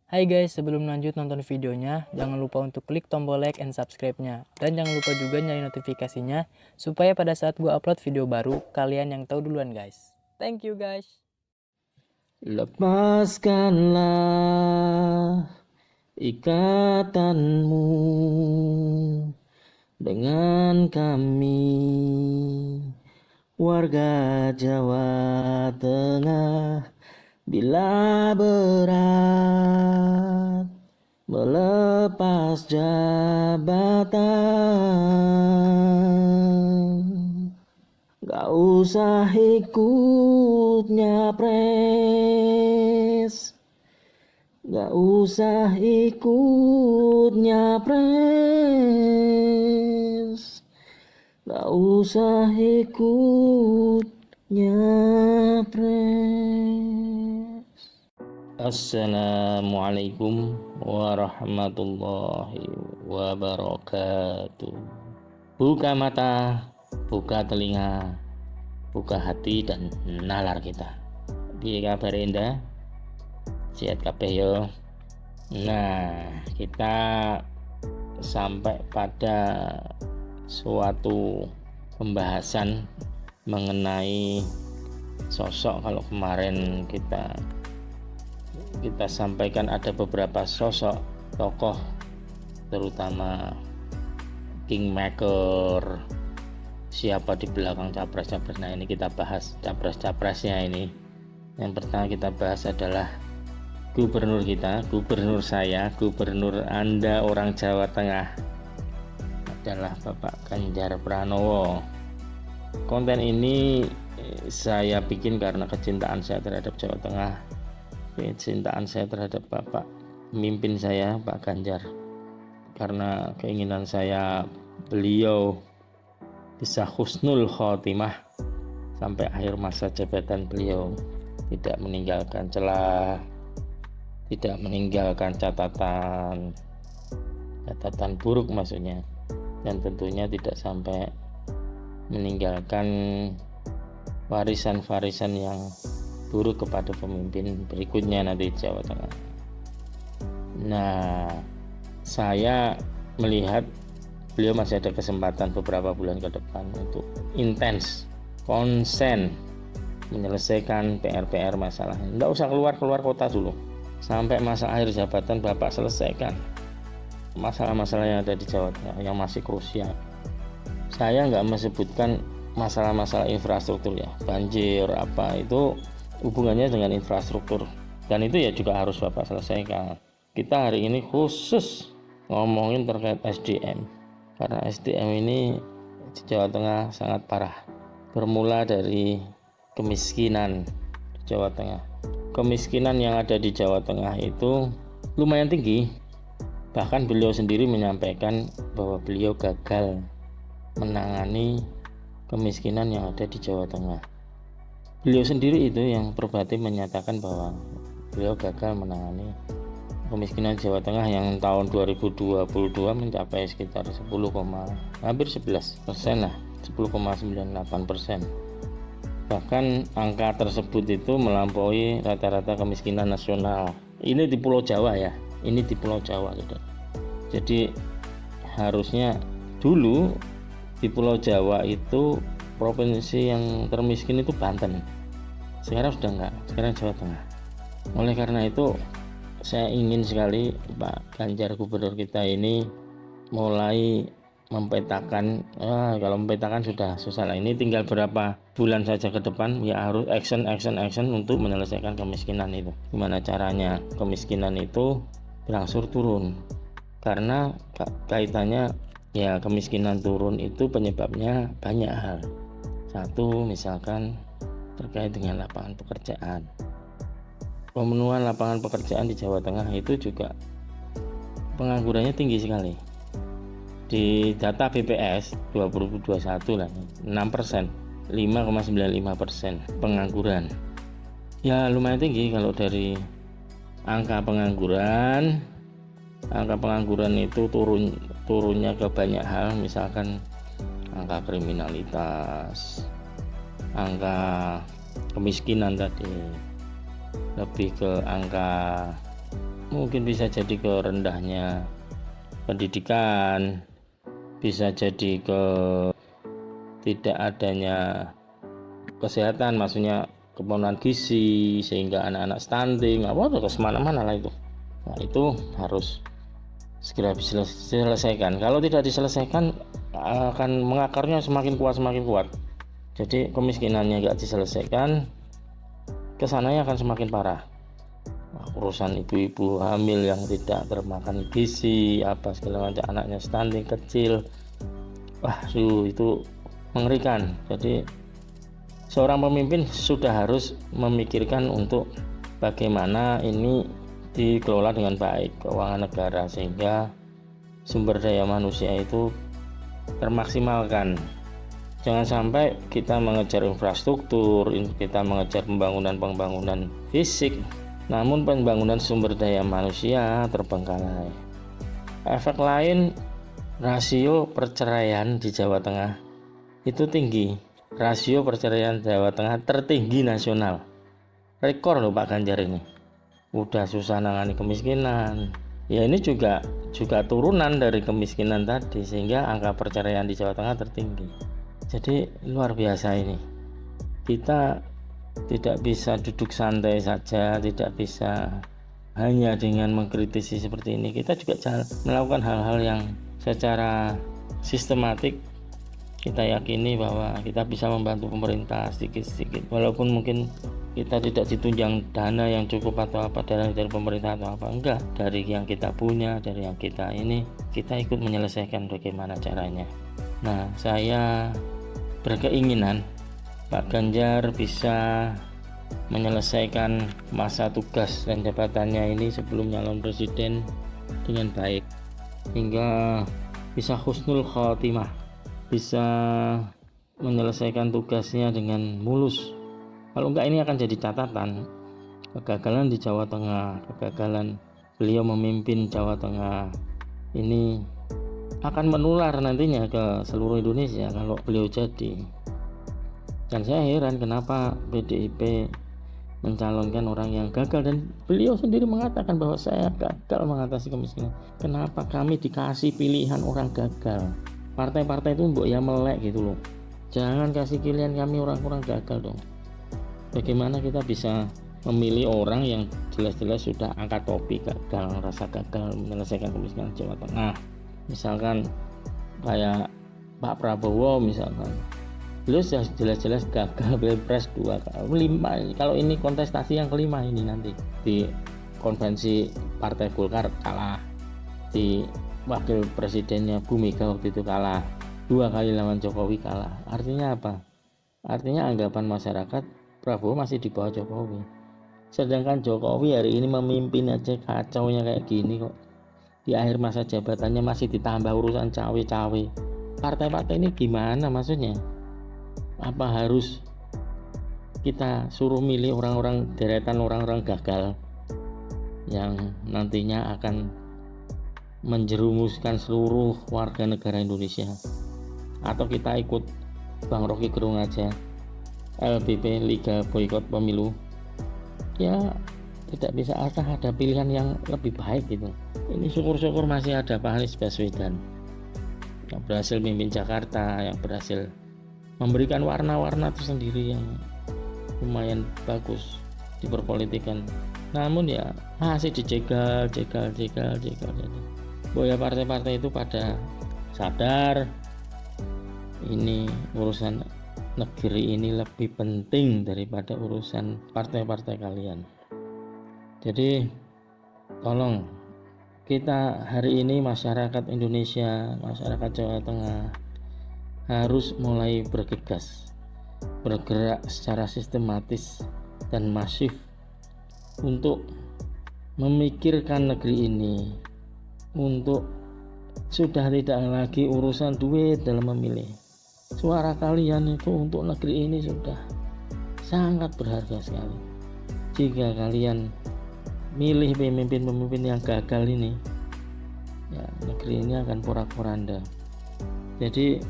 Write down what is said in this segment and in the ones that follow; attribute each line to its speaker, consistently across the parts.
Speaker 1: Hai guys, sebelum lanjut nonton videonya, jangan lupa untuk klik tombol like and subscribe-nya. Dan jangan lupa juga nyalain notifikasinya, supaya pada saat gue upload video baru, kalian yang tahu duluan guys. Thank you guys.
Speaker 2: Lepaskanlah ikatanmu dengan kami, warga Jawa Tengah. Bila berat melepas jabatan, gak usah ikut nyapres, gak usah ikut nyapres, gak usah ikut nyapres. Assalamualaikum warahmatullahi wabarakatuh. Buka mata, buka telinga, buka hati dan nalar kita. Piye kabar Enda? Sehat kabeh yo. Nah, kita sampai pada suatu pembahasan mengenai sosok. Kalau kemarin kita sampaikan ada beberapa sosok tokoh, terutama kingmaker, siapa di belakang capres-capres. Nah, ini kita bahas capres-capresnya ini. Yang pertama kita bahas adalah gubernur kita, gubernur saya, gubernur Anda orang Jawa Tengah adalah Bapak Ganjar Pranowo. Konten ini saya bikin karena kecintaan saya terhadap Jawa Tengah, kecintaan saya terhadap Bapak pemimpin saya Pak Ganjar, karena keinginan saya beliau bisa husnul khotimah sampai akhir masa jabatan beliau, tidak meninggalkan celah, tidak meninggalkan catatan buruk maksudnya, dan tentunya tidak sampai meninggalkan warisan-warisan yang buruk kepada pemimpin berikutnya nanti di Jawa Tengah. Nah, saya melihat beliau masih ada kesempatan beberapa bulan ke depan untuk intens, konsen menyelesaikan PR-PR masalah. Tidak usah keluar kota dulu, sampai masa akhir jabatan Bapak selesaikan masalah-masalah yang ada di Jawa Tengah yang masih krusial. Saya nggak menyebutkan masalah-masalah infrastruktur ya, banjir apa itu hubungannya dengan infrastruktur, dan itu ya juga harus Bapak selesaikan. Kita hari ini khusus ngomongin terkait SDM, karena SDM ini di Jawa Tengah sangat parah. Bermula dari kemiskinan di Jawa Tengah. Kemiskinan yang ada di Jawa Tengah itu lumayan tinggi. Bahkan beliau sendiri menyampaikan bahwa beliau gagal menangani kemiskinan yang ada di Jawa Tengah. Beliau sendiri itu yang verbatim menyatakan bahwa beliau gagal menangani kemiskinan Jawa Tengah yang tahun 2022 mencapai sekitar hampir 11% lah, 10,98%. Bahkan angka tersebut itu melampaui rata-rata kemiskinan nasional. Ini di Pulau Jawa ya, ini di Pulau Jawa gitu. Jadi harusnya dulu di Pulau Jawa itu provinsi yang termiskin itu Banten, sekarang sudah enggak, sekarang Jawa Tengah. Oleh karena itu saya ingin sekali Pak Ganjar gubernur kita ini mulai mempetakan, kalau mempetakan sudah susah lah, ini tinggal berapa bulan saja ke depan ya, harus action untuk menyelesaikan kemiskinan itu. Gimana caranya kemiskinan itu berangsur turun, karena kaitannya ya, kemiskinan turun itu penyebabnya banyak hal. Satu, misalkan terkait dengan lapangan pekerjaan. Pemenuhan lapangan pekerjaan di Jawa Tengah itu juga penganggurannya tinggi sekali. Di data BPS 2021 lah, 6%, 5,95% pengangguran. Ya lumayan tinggi kalau dari angka pengangguran. Angka pengangguran itu turunnya ke banyak hal, misalkan angka kriminalitas, angka kemiskinan tadi, lebih ke angka mungkin bisa jadi ke rendahnya pendidikan, bisa jadi ke tidak adanya kesehatan, maksudnya kepenuhan gizi, sehingga anak-anak stunting, apa terus mana-mana lah itu. Nah, itu harus segera diselesaikan. Kalau tidak diselesaikan akan mengakarnya semakin kuat. Jadi kemiskinannya nggak diselesaikan, kesananya akan semakin parah. Urusan ibu-ibu hamil yang tidak termakan gizi, apa segala macam, anaknya stunting kecil, itu mengerikan. Jadi seorang pemimpin sudah harus memikirkan untuk bagaimana ini dikelola dengan baik keuangan negara, sehingga sumber daya manusia itu termaksimalkan. Jangan sampai kita mengejar infrastruktur, kita mengejar pembangunan fisik, namun pembangunan sumber daya manusia terbengkalai. Efek lain, rasio perceraian di Jawa Tengah itu tinggi. Rasio perceraian Jawa Tengah tertinggi nasional. Rekor loh Pak Ganjar ini. Udah susah nangani kemiskinan. Ya ini juga turunan dari kemiskinan tadi, sehingga angka perceraian di Jawa Tengah tertinggi. Jadi luar biasa ini. Kita tidak bisa duduk santai saja, tidak bisa hanya dengan mengkritisi seperti ini. Kita juga melakukan hal-hal yang secara sistematik. Kita yakini bahwa kita bisa membantu pemerintah sedikit-sedikit, walaupun mungkin kita tidak ditunjang dana yang cukup atau apa dari pemerintah atau apa, enggak, dari yang kita punya, dari yang kita ini, kita ikut menyelesaikan bagaimana caranya. Nah, saya berkeinginan Pak Ganjar bisa menyelesaikan masa tugas dan jabatannya ini sebelum nyalon presiden dengan baik, hingga bisa husnul khotimah, bisa menyelesaikan tugasnya dengan mulus. Kalau enggak, ini akan jadi catatan kegagalan di Jawa Tengah, kegagalan beliau memimpin Jawa Tengah ini akan menular nantinya ke seluruh Indonesia kalau beliau jadi. Dan saya heran kenapa PDIP mencalonkan orang yang gagal, dan beliau sendiri mengatakan bahwa saya gagal mengatasi kemiskinan. Kenapa kami dikasih pilihan orang gagal? Partai-partai itu mbok ya melek gitu loh. Jangan kasih pilihan kami orang-orang gagal dong. Bagaimana kita bisa memilih orang yang jelas-jelas sudah angkat topi gagal, rasa gagal menyelesaikan kemiskinan Jawa Tengah? Misalkan kayak Pak Prabowo misalkan, beliau jelas-jelas gagal Pilpres 5. Kalau ini kontestasi yang kelima ini, nanti di konvensi Partai Golkar kalah, di wakil presidennya Bu Mega waktu itu kalah, 2 kali lawan Jokowi kalah. Artinya apa? Artinya anggapan masyarakat Prabowo masih di bawah Jokowi. Sedangkan Jokowi hari ini memimpin aja kacaunya kayak gini kok. Di akhir masa jabatannya masih ditambah urusan cawe-cawe. Partai-partai ini gimana maksudnya? Apa harus kita suruh milih orang-orang deretan orang-orang gagal yang nantinya akan menjerumuskan seluruh warga negara Indonesia? Atau kita ikut Bang Rocky Gerung aja, LBP, Liga Boikot Pemilu? Ya tidak bisa, asal ada pilihan yang lebih baik gitu. Ini syukur-syukur masih ada Pak Anies Baswedan yang berhasil memimpin Jakarta, yang berhasil memberikan warna-warna tersendiri yang lumayan bagus di perpolitikan. Namun ya masih dijegal. Bahwa partai-partai itu pada sadar ini urusan negeri ini lebih penting daripada urusan partai-partai kalian. Jadi tolong kita hari ini, masyarakat Indonesia, masyarakat Jawa Tengah harus mulai bergerak secara sistematis dan masif untuk memikirkan negeri ini, untuk sudah tidak lagi urusan duit dalam memilih. Suara kalian itu untuk negeri ini sudah sangat berharga sekali. Jika kalian milih pemimpin-pemimpin yang gagal ini, ya negeri ini akan porak-poranda. Jadi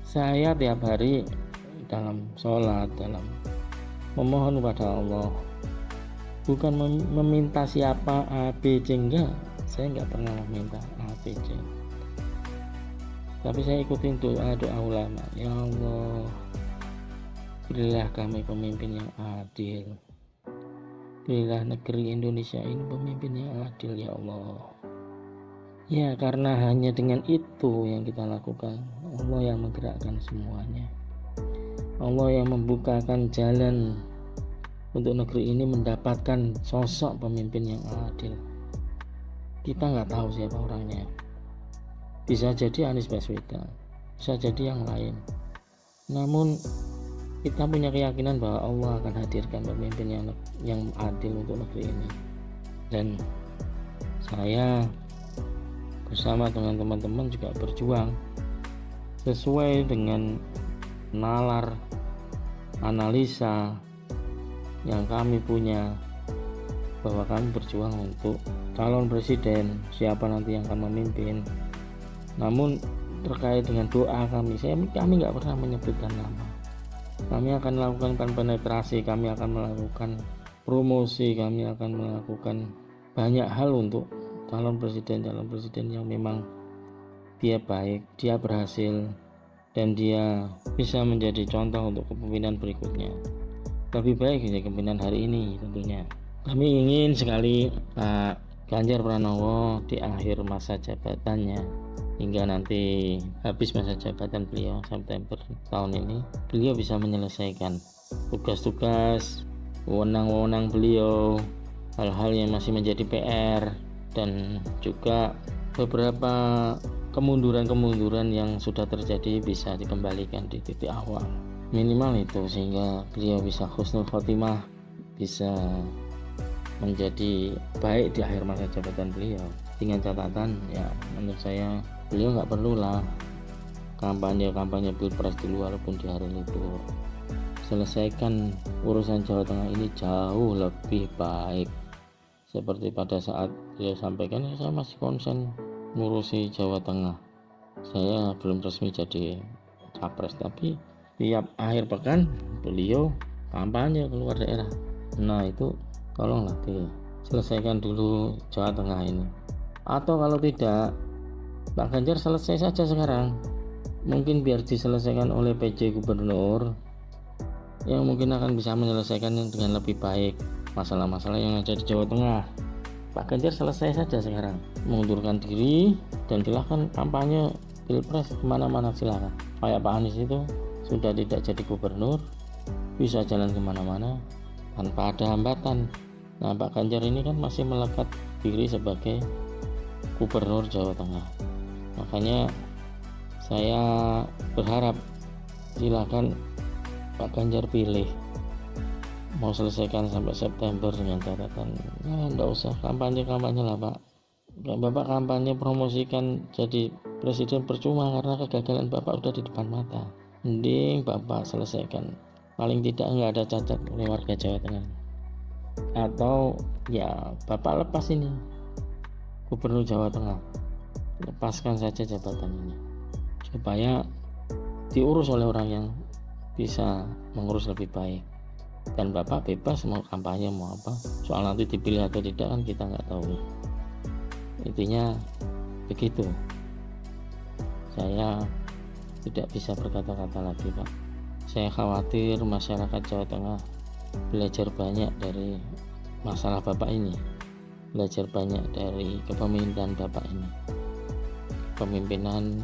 Speaker 2: saya tiap hari dalam sholat, dalam memohon kepada Allah, bukan meminta siapa A, B, C, enggak. Saya nggak pernah meminta A, B, C, tapi saya ikutin doa ulama. Ya Allah, berilah kami pemimpin yang adil, berilah negeri Indonesia ini pemimpin yang adil ya Allah. Ya, karena hanya dengan itu yang kita lakukan. Allah yang menggerakkan semuanya, Allah yang membukakan jalan untuk negeri ini mendapatkan sosok pemimpin yang adil. Kita nggak tahu siapa orangnya, bisa jadi Anies Baswedan, bisa jadi yang lain, namun kita punya keyakinan bahwa Allah akan hadirkan pemimpin yang adil untuk negeri ini. Dan saya bersama dengan teman-teman juga berjuang sesuai dengan nalar analisa yang kami punya, bahwa kami berjuang untuk calon presiden, siapa nanti yang akan memimpin. Namun terkait dengan doa kami nggak pernah menyebutkan nama. Kami akan melakukan penetrasi, kami akan melakukan promosi, kami akan melakukan banyak hal untuk calon presiden yang memang dia baik, dia berhasil, dan dia bisa menjadi contoh untuk kepemimpinan berikutnya. Lebih baik dari kepemimpinan hari ini tentunya. Kami ingin sekali Pak Ganjar Pranowo di akhir masa jabatannya, hingga nanti habis masa jabatan beliau September tahun ini, beliau bisa menyelesaikan tugas-tugas, wewenang-wewenang beliau, hal-hal yang masih menjadi PR, dan juga beberapa kemunduran yang sudah terjadi bisa dikembalikan di titik awal. Minimal itu, sehingga beliau bisa husnul khotimah, bisa menjadi baik di akhir masa jabatan beliau. Dengan catatan, ya menurut saya beliau nggak perlulah kampanye pilpres dulu walaupun di hari libur. Selesaikan urusan Jawa Tengah ini jauh lebih baik. Seperti pada saat beliau sampaikan, ya saya masih konsen ngurusi Jawa Tengah, saya belum resmi jadi capres, tapi tiap akhir pekan beliau kampanye keluar daerah. Nah itu tolonglah diselesaikan dulu Jawa Tengah ini. Atau kalau tidak, Pak Ganjar selesai saja sekarang, mungkin biar diselesaikan oleh PJ Gubernur yang mungkin akan bisa menyelesaikan dengan lebih baik masalah-masalah yang ada di Jawa Tengah. Pak Ganjar selesai saja sekarang, mengundurkan diri, dan silahkan kampanye pilpres kemana-mana, silahkan. Kayak Pak Anies itu sudah tidak jadi gubernur, bisa jalan kemana-mana tanpa ada hambatan. Nah Pak Ganjar ini kan masih melekat diri sebagai gubernur Jawa Tengah. Makanya saya berharap silahkan Pak Ganjar pilih, mau selesaikan sampai September dengan catatan enggak usah kampanye lah Pak. Bapak kampanye promosikan jadi presiden percuma karena kegagalan Bapak udah di depan mata. Mending Bapak selesaikan, paling tidak nggak ada cacat oleh warga Jawa Tengah. Atau ya Bapak lepas ini gubernur Jawa Tengah, lepaskan saja jabatan ini supaya diurus oleh orang yang bisa mengurus lebih baik. Dan Bapak bebas mau kampanye mau apa, soal nanti dipilih atau tidak kan kita nggak tahu. Intinya begitu. Saya tidak bisa berkata-kata lagi Pak. Saya khawatir masyarakat Jawa Tengah belajar banyak dari masalah Bapak ini, belajar banyak dari kepemimpinan Bapak ini, kepemimpinan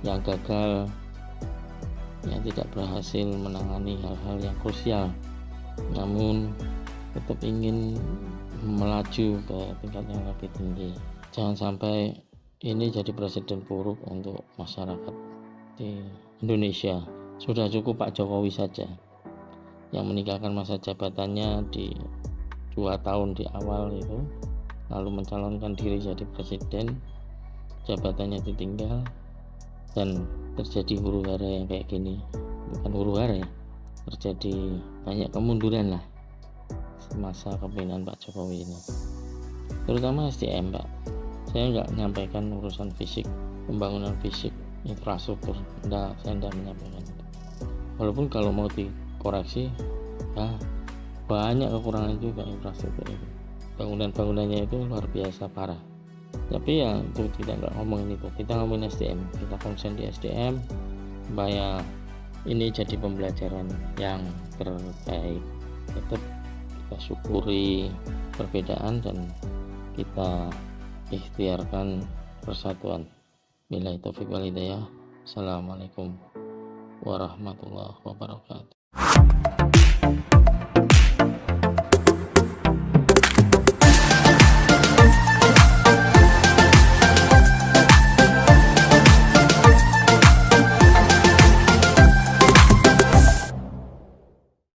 Speaker 2: yang gagal, yang tidak berhasil menangani hal-hal yang krusial, namun tetap ingin melaju ke tingkat yang lebih tinggi. Jangan sampai ini jadi presiden buruk untuk masyarakat di Indonesia. Sudah cukup Pak Jokowi saja yang meninggalkan masa jabatannya di 2 tahun di awal itu, lalu mencalonkan diri jadi presiden, jabatannya ditinggal, dan terjadi huru-hara yang kayak gini. Bukan huru-hara ya, terjadi banyak kemunduran lah semasa kepemimpinan Pak Jokowi ini, terutama SDM Pak. Saya nggak menyampaikan urusan fisik, pembangunan fisik, infrastruktur, saya tidak menyampaikan itu. Walaupun kalau mau dikoreksi ya banyak kekurangan juga infrastruktur itu. Bangunan-bangunannya itu luar biasa parah. Tapi ya itu kita nggak ngomongin itu, kita ngomongin SDM, kita konsen di SDM supaya ini jadi pembelajaran yang terbaik. Tetap kita syukuri perbedaan dan kita ikhtiarkan persatuan. Billahi taufiq wal hidayah. Assalamualaikum warahmatullahi wabarakatuh.